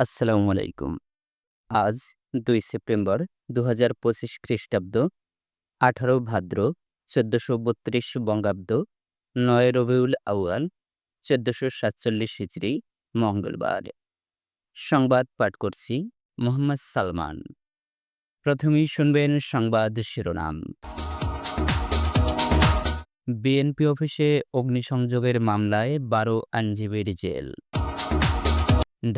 আসসালামু আলাইকুম। আজ ২ সেপ্টেম্বর ২০২৫ খ্রিস্টাব্দ, ১৮ ভাদ্র ১৪৩২ বঙ্গাব্দ, ৯ রবিউল আউয়াল ১৪৪৭ হিজরি, মঙ্গলবার। সংবাদ পাঠ করছি মোহাম্মদ সালমান। প্রথমেই শুনবেন সংবাদ শিরোনাম। বিএনপি অফিসে অগ্নিসংযোগের মামলায় ১২ আইনজীবীর জেল।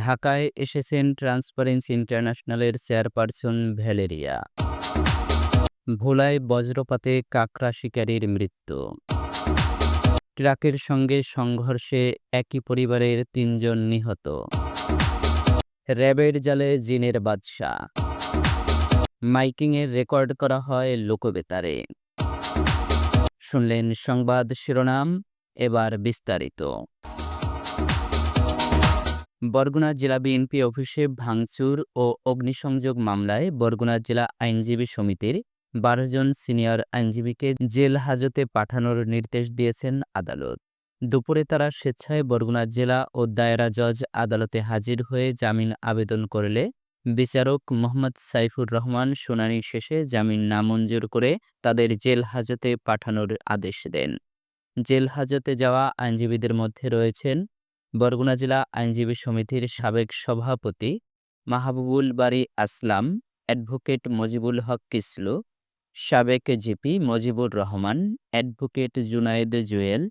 ঢাকায় এসেছেন ট্রান্সপারেন্সি ইন্টারন্যাশনালের চেয়ারপারসন ভ্যালেরিয়া। ভোলায় বজ্রপাতে কাকড়া শিকারির মৃত্যু। ট্রাকের সঙ্গে সংঘর্ষে একই পরিবারের ৩ জন নিহত। র্যাবের জালে জিনের বাদশা। মাইকিংয়ে রেকর্ড করা হয় লোকবেতারে। শুনলেন সংবাদ শিরোনাম, এবার বিস্তারিত। বরগুনা জেলা বিএনপি অফিসে ভাঙচুর ও অগ্নিসংযোগ মামলায় বরগুনা জেলা আইনজীবী সমিতির ১২ জন সিনিয়র আইনজীবীকে জেল হাজতে পাঠানোর নির্দেশ দিয়েছেন আদালত। দুপুরে তারা স্বেচ্ছায় বরগুনা জেলা ও দায়রা জজ আদালতে হাজির হয়ে জামিন আবেদন করলে বিচারক মোহাম্মদ সাইফুর রহমান শুনানি শেষে জামিন নামঞ্জুর করে তাদের জেল হাজতে পাঠানোর আদেশ দেন। জেল হাজতে যাওয়া আইনজীবীদের মধ্যে রয়েছেন বরগুনা জেলা আইনজীবী সমিতির সাবেক সভাপতি মাহবুবুল বারী আসলাম, অ্যাডভোকেট মজিবুল হক কিসলু, সাবেক GP Mojibur Rahman, advocate Junayed Jewel,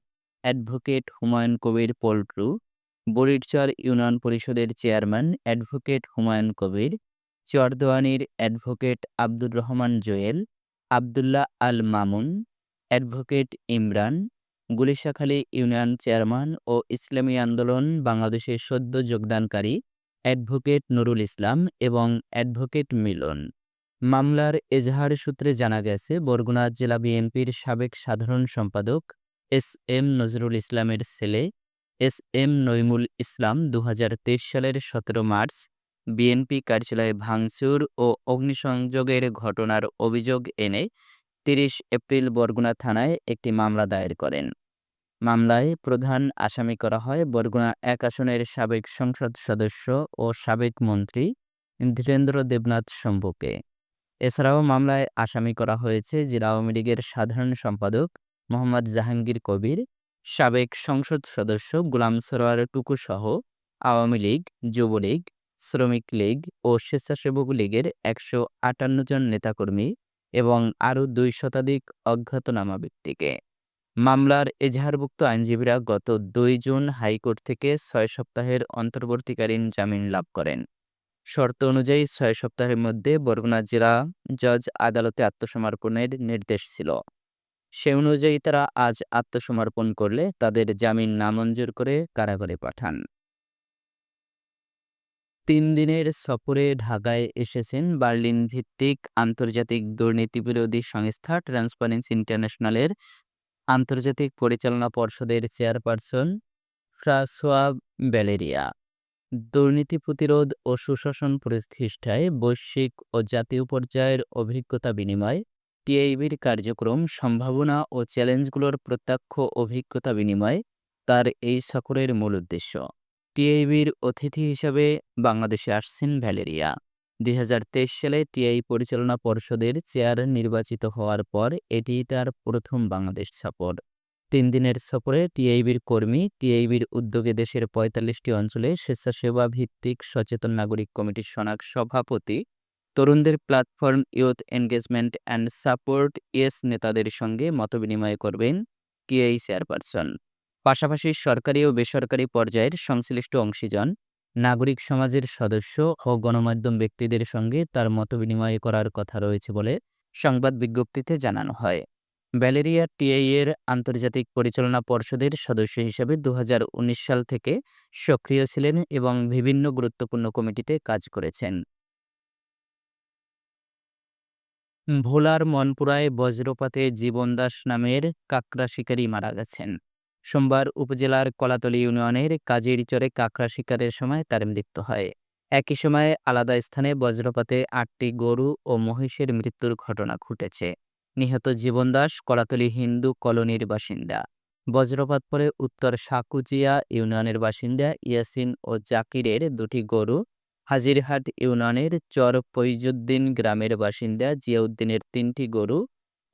advocate Humayun Kabir Paltu, Burirchar union পরিষদের চেয়ারম্যান অ্যাডভোকেট হুমায়ুন কবির, চরদোয়ানীর advocate Abdur Rahman Jewel, Abdullah Al Mamun, advocate Imran, Gulishakhali union chairman ও ইসলামী আন্দোলন বাংলাদেশে সদ্য যোগদানকারী অ্যাডভোকেট নুরুল ইসলাম এবং অ্যাডভোকেট মিলন। মামলার এজাহার সূত্রে জানা গেছে, বরগুনা জেলা বিএনপির সাবেক সাধারণ সম্পাদক এস এম নজরুল ইসলামের ছেলে এস এম নইমুল ইসলাম ২০২৩ সালের ১৭ মার্চ বিএনপি কার্যালয়ে ভাঙচুর ও অগ্নিসংযোগের ঘটনার অভিযোগ এনে ৩০ এপ্রিল বরগুনা থানায় একটি মামলা দায়ের করেন। মামলায় প্রধান আসামি করা হয় বরগুনা ১ আসনের সাবেক সংসদ সদস্য ও সাবেক মন্ত্রী ধীরেন্দ্র দেবনাথ শম্ভুকে। এছাড়াও মামলায় আসামি করা হয়েছে জেলা আওয়ামী লীগের সাধারণ সম্পাদক মোহাম্মদ জাহাঙ্গীর কবির, সাবেক সংসদ সদস্য গোলাম সরোয়ার টুকুসহ আওয়ামী লীগ, যুবলীগ, শ্রমিক লীগ ও স্বেচ্ছাসেবক লীগের ১৫৮ জন নেতাকর্মী এবং আরও ২ শতাধিক অজ্ঞাতনামা ব্যক্তিকে। মামলার এজাহারভুক্ত আইনজীবীরা গত ২ জুন হাইকোর্ট থেকে ৬ সপ্তাহের অন্তর্বর্তীকালীন জামিন লাভ করেন। শর্ত অনুযায়ী ৬ সপ্তাহের মধ্যে বরগুনা জেলা জজ আদালতে আত্মসমর্পণের নির্দেশ ছিল। সে অনুযায়ী তারা আজ আত্মসমর্পণ করলে তাদের জামিন নামঞ্জুর করে কারাগারে পাঠান। ৩ দিনের সফরে ঢাকায় এসেছেন বার্লিন ভিত্তিক আন্তর্জাতিক দুর্নীতিবিরোধী সংস্থা ট্রান্সপারেন্সি ইন্টারন্যাশনালের আন্তর্জাতিক পরিচালনা পর্ষদের চেয়ারপারসন ফ্রাঁসোয়া ভ্যালেরিয়া। দুর্নীতি প্রতিরোধ ও সুশাসন প্রতিষ্ঠায় বৈশ্বিক ও জাতীয় পর্যায়ের অভিজ্ঞতা বিনিময়, টিআইবির কার্যক্রম, সম্ভাবনা ও চ্যালেঞ্জগুলোর প্রত্যক্ষ অভিজ্ঞতা বিনিময় তার এই সফরের মূল উদ্দেশ্য। টিআইবির অতিথি হিসাবে বাংলাদেশে আসছেন ভ্যালেরিয়া। ২০২৩ সালে টিআই পরিচালনা পর্ষদের চেয়ার নির্বাচিত হওয়ার পর এটিই তার প্রথম বাংলাদেশ সফর। ৩ দিনের সফরে টিআইবির কর্মী, টিআইবির উদ্যোগে দেশের ৪৫টি অঞ্চলে স্বেচ্ছাসেবা ভিত্তিক সচেতন নাগরিক কমিটির সভাপতি, তরুণদের platform youth engagement and support yes নেতাদের সঙ্গে মতবিনিময় করবেন টিআই চেয়ারপারসন। পাশাপাশি সরকারি ও বেসরকারি পর্যায়ের সংশ্লিষ্ট অংশীজন, নাগরিক সমাজের সদস্য ও গণমাধ্যম ব্যক্তিদের সঙ্গে তার মতবিনিময় করার কথা রয়েছে বলে সংবাদ বিজ্ঞপ্তিতে জানানো হয়। ভ্যালেরিয়া টিআই এর আন্তর্জাতিক পরিচালনা পর্ষদের সদস্য হিসেবে ২০১৯ সাল থেকে সক্রিয় ছিলেন এবং বিভিন্ন গুরুত্বপূর্ণ কমিটিতে কাজ করেছেন। ভোলার মনপুরায় বজ্রপাতে জীবন দাস নামের কাকড়া শিকারী মারা গেছেন। সোমবার উপজেলার কলাতলী ইউনিয়নের কাজিরচরে কাকড়া শিকারের সময় তার মৃত্যু হয়। একই সময়ে আলাদা স্থানে বজ্রপাতে ৮টি গরু ও মহিষের মৃত্যুর ঘটনা ঘটেছে। নিহত জীবন দাস কলাতলী হিন্দু কলোনির বাসিন্দা। বজ্রপাত পরে উত্তর সাকুচিয়া ইউনিয়নের বাসিন্দা ইয়াসিন ও জাকিরের ২টি গরু হাজিরহাট ইউনিয়নের চর ফৈজুদ্দিন গ্রামের বাসিন্দা জিয়াউদ্দিনের ৩টি গরু,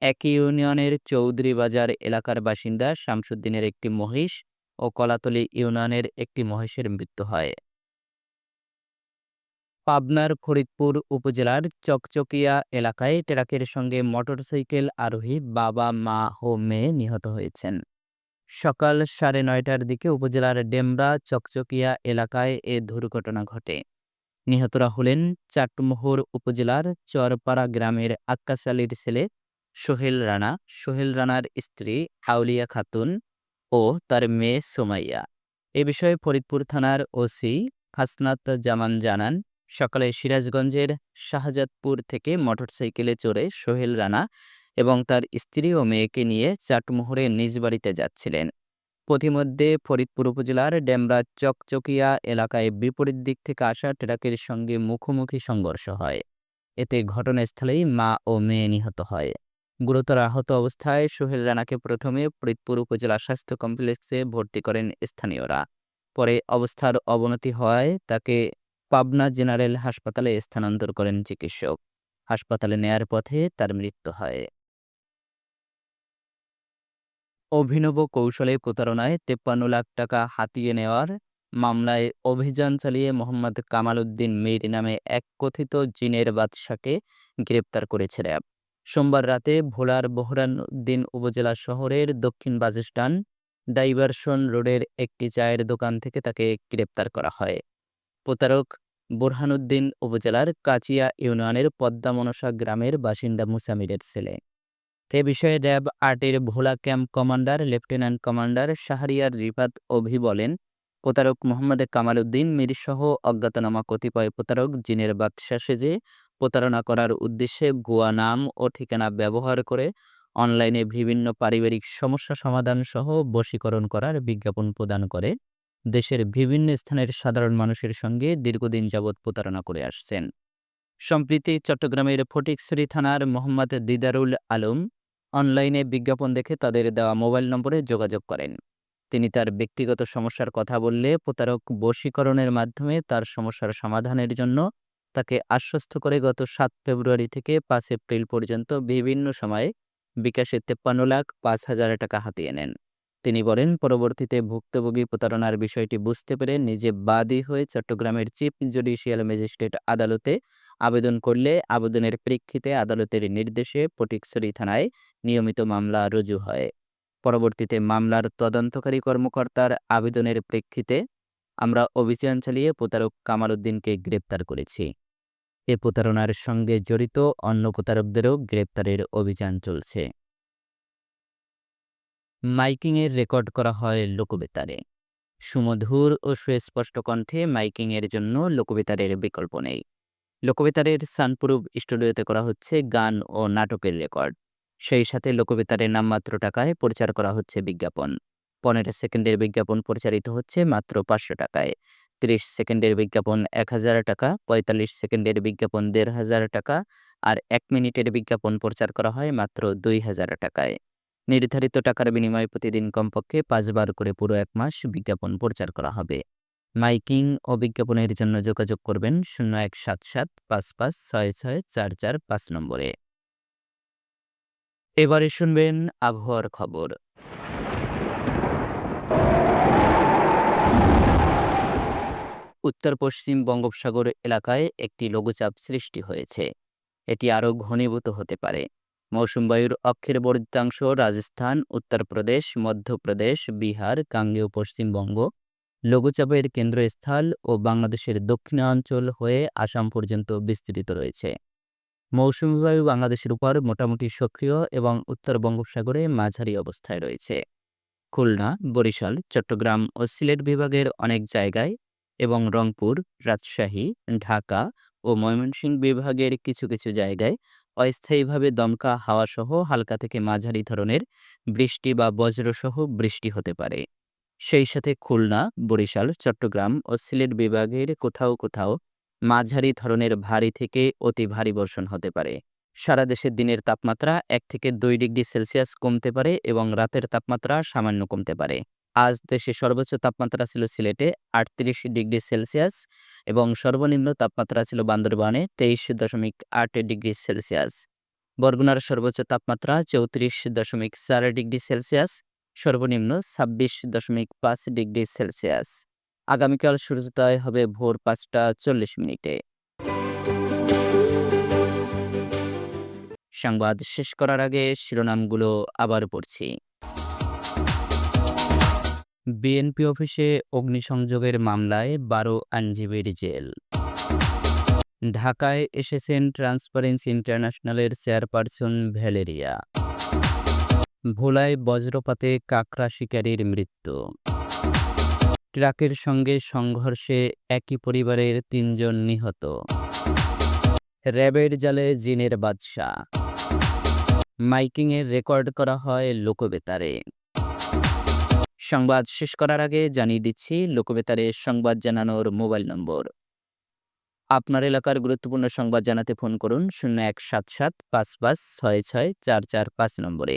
একই ইউনিয়নের চৌধুরী বাজার এলাকার বাসিন্দা শামসুদ্দিনের একটি মহিষ ও কলাতলী ইউনিয়নের একটি মহিষের মৃত্যু হয়। পাবনার ফরিদপুর উপজেলার চকচকিয়া এলাকায় ট্রাকের সঙ্গে মোটরসাইকেল আরোহী বাবা, মা ও মেয়ে নিহত হয়েছেন। সকাল ৯:৩০টার দিকে উপজেলার ডেমরা চকচকিয়া এলাকায় এ দুর্ঘটনা ঘটে। নিহতরা হলেন চাটমোহর উপজেলার চরপাড়া গ্রামের আক্কাস আলীর ছেলে সোহেল রানা, সোহেল রানার স্ত্রী আউলিয়া খাতুন ও তার মেয়ে সুমাইয়া। এ বিষয়ে ফরিদপুর থানার ওসি হাসনাত জামান জানান, সকালে সিরাজগঞ্জের শাহজাদপুর থেকে মোটরসাইকেলে চড়ে সোহেল রানা এবং তার স্ত্রী ও মেয়েকে নিয়ে চাটমোহরে নিজ বাড়িতে যাচ্ছিলেন। পথিমধ্যে ফরিদপুর উপজেলার ডেমরা চকচকিয়া এলাকায় বিপরীত দিক থেকে আসা ট্রাকের সঙ্গে মুখোমুখি সংঘর্ষ হয়। এতে ঘটনাস্থলেই মা ও মেয়ে নিহত হয়। গুরুতর আহত অবস্থায় সোহেল রানাকে প্রথমে ফরিদপুর উপজেলা স্বাস্থ্য কমপ্লেক্সে ভর্তি করেন স্থানীয়রা। পরে অবস্থার অবনতি হওয়ায় তাকে পাবনা জেনারেল হাসপাতালে স্থানান্তর করেন চিকিৎসক। হাসপাতালে নেয়ার পথে তার মৃত্যু হয়। অভিনব কৌশলে প্রতারণায় ৫৩ লাখ টাকা হাতিয়ে নেওয়ার মামলায় অভিযান চালিয়ে মোহাম্মদ কামাল উদ্দিন মীর নামে এক কথিত জিনের বাদশাকে গ্রেপ্তার করেছে র্যাব। সোমবার রাতে ভোলার বোরহানউদ্দিন উপজেলা শহরের দক্ষিণ বাসস্ট্যান্ড ডাইভারশন রোডের একটি চায়ের দোকান থেকে তাকে গ্রেপ্তার করা হয়। প্রতারক বোরহানউদ্দিন উপজেলার কাচিয়া ইউনিয়নের পদ্মা মনসা গ্রামের বাসিন্দা মুসামিরের ছেলে। এ বিষয়ে র্যাব ৮-এর Bhola camp commander lieutenant commander Shahriar Rifat Avi বলেন, প্রতারক মোহাম্মদ কামাল উদ্দিন মীরসহ অজ্ঞাতনামা কতিপয় প্রতারক জিনের বাদশা সেজে প্রতারণা করার উদ্দেশ্যে ভুয়া নাম ও ঠিকানা ব্যবহার করে অনলাইনে বিভিন্ন পারিবারিক সমস্যা সমাধান সহ বশীকরণ করার বিজ্ঞাপন প্রদান করে দেশের বিভিন্ন স্থানের সাধারণ মানুষের সঙ্গে দীর্ঘদিন যাবৎ প্রতারণা করে আসছেন। সম্প্রতি চট্টগ্রামের ফটিকছড়ি থানার মোহাম্মদ দিদারুল আলম অনলাইনে বিজ্ঞাপন দেখে তাদের দেওয়া মোবাইল নম্বরে যোগাযোগ করেন। তিনি তার ব্যক্তিগত সমস্যার কথা বললে প্রতারক বশীকরণের মাধ্যমে তার সমস্যার সমাধানের জন্য তাকে আশ্বস্ত করে গত ৭ ফেব্রুয়ারি থেকে ৫ এপ্রিল পর্যন্ত বিভিন্ন সময়ে বিকাশে ৫৩,৫০০০ টাকা হাতিয়ে নেন। তিনি বলেন, পরবর্তীতে ভুক্তভোগী প্রতারণার বিষয়টি বুঝতে পেরে নিজে বাদী হয়ে চট্টগ্রামের চিফ জুডিশিয়াল ম্যাজিস্ট্রেট আদালতে আবেদন করলে আবেদনের প্রেক্ষিতে আদালতের নির্দেশে ফটিকছড়ি থানায় নিয়মিত মামলা রুজু হয়। পরবর্তীতে মামলার তদন্তকারী কর্মকর্তার আবেদনের প্রেক্ষিতে আমরা অভিযান চালিয়ে প্রতারক কামাল উদ্দিনকে গ্রেপ্তার করেছি। এ প্রতারণার সঙ্গে জড়িত অন্য প্রতারকদেরও গ্রেপ্তারের অভিযান চলছে। মাইকিংয়ের রেকর্ড করা হয় লোকবেতারে। সুমধুর ও সুস্পষ্ট কণ্ঠে মাইকিংয়ের জন্য লোকবেতারের বিকল্প নেই। লোকবেতারের সানপ্রুফ স্টুডিওতে করা হচ্ছে গান ও নাটকের রেকর্ড। সেই সাথে লোকবেতারের নামমাত্র টাকায় প্রচার করা হচ্ছে বিজ্ঞাপন। ১৫ সেকেন্ডের বিজ্ঞাপন প্রচারিত হচ্ছে মাত্র ৫০০ টাকায়। ৩০ সেকেন্ডের বিজ্ঞাপন ১,০০০ টাকা, ৪৫ সেকেন্ডের বিজ্ঞাপন ১,৫০০ টাকা আর ১ মিনিটের বিজ্ঞাপন প্রচার করা হয় মাত্র ২,০০০ টাকায়। নির্ধারিত টাকার বিনিময়ে প্রতিদিন কমপক্ষে ৫ বার করে পুরো ১ মাস বিজ্ঞাপন প্রচার করা হবে। মাইকিং ও বিজ্ঞাপনের জন্য যোগাযোগ করবেন 017755664445 নম্বরে। এবারে শুনবেন আবহাওয়ার খবর। উত্তর পশ্চিম বঙ্গোপসাগর এলাকায় একটি লঘুচাপ সৃষ্টি হয়েছে। এটি আরও ঘনীভূত হতে পারে। মৌসুম বায়ুর অক্ষের বর্ধিতাংশ রাজস্থান, উত্তরপ্রদেশ, মধ্যপ্রদেশ, বিহার, গাঙ্গেয় পশ্চিমবঙ্গ, লঘুচাপের কেন্দ্রস্থল ও বাংলাদেশের দক্ষিণাঞ্চল হয়ে আসাম পর্যন্ত বিস্তৃত রয়েছে। মৌসুমী বায়ু বাংলাদেশের উপর মোটামুটি সক্রিয় এবং উত্তর বঙ্গোপসাগরে মাঝারি অবস্থায় রয়েছে। খুলনা, বরিশাল, চট্টগ্রাম ও সিলেট বিভাগের অনেক জায়গায় এবং রংপুর, রাজশাহী, ঢাকা ও ময়মনসিংহ বিভাগের কিছু কিছু জায়গায় অস্থায়ীভাবে দমকা হাওয়াসহ হালকা থেকে মাঝারি ধরনের বৃষ্টি বা বজ্রসহ বৃষ্টি হতে পারে। সেই সাথে খুলনা, বরিশাল, চট্টগ্রাম ও সিলেট বিভাগের কোথাও কোথাও মাঝারি ধরনের ভারী থেকে অতি ভারী বর্ষণ হতে পারে। সারা দেশের দিনের তাপমাত্রা ১ থেকে ২ ডিগ্রি সেলসিয়াস কমতে পারে এবং রাতের তাপমাত্রা সামান্য কমতে পারে। আজ দেশে সর্বোচ্চ তাপমাত্রা ছিল সিলেটে ৩৮ ডিগ্রি সেলসিয়াস এবং সর্বনিম্ন তাপমাত্রা ছিল বান্দরবানে ২৩.৮ ডিগ্রি সেলসিয়াস। বরগুনার সর্বোচ্চ তাপমাত্রা ৩৪.৪ ডিগ্রি সেলসিয়াস, সর্বনিম্ন ২৬.৫ ডিগ্রি সেলসিয়াস। আগামীকাল সূর্যোদয় হবে ভোর ৫টা ৪০ মিনিটে। সংবাদ শেষ করার আগে শিরোনামগুলো আবার পড়ছি। বিএনপি অফিসে অগ্নিসংযোগের মামলায় ১২ আইনজীবীর জেল। ঢাকায় এসেছেন ট্রান্সপারেন্সি ইন্টারন্যাশনালের চেয়ারপারসন ভ্যালেরিয়া। ভোলায় বজ্রপাতে কাকড়া শিকারীর মৃত্যু। ট্রাকের সঙ্গে সংঘর্ষে একই পরিবারের ৩ জন নিহত। র্যাবের জালে জিনের বাদশা। মাইকিংয়ে রেকর্ড করা হয় লোকবেতারে। সংবাদ শেষ করার আগে জানিয়ে দিচ্ছি লোকবেতারে সংবাদ জানানোর মোবাইল নম্বর। আপনার এলাকার গুরুত্বপূর্ণ সংবাদ জানাতে ফোন করুন 017755664445 নম্বরে।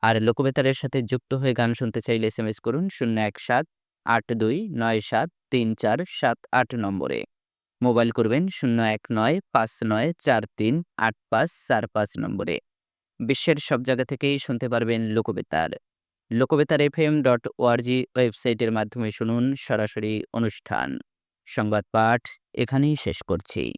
আর লোকবেতারের সাথে যুক্ত হয়ে গান শুনতে চাইলে এসএমএস করুন 01782973478 নম্বরে। মোবাইল করবেন 01959438545 নম্বরে। বিশ্বের সব জায়গা থেকেই শুনতে পারবেন লোকবেতার। lokbetarfm.org ওয়েবসাইটের মাধ্যমে শুনুন সরাসরি অনুষ্ঠান। সংবাদ পাঠ এখানেই শেষ করছি।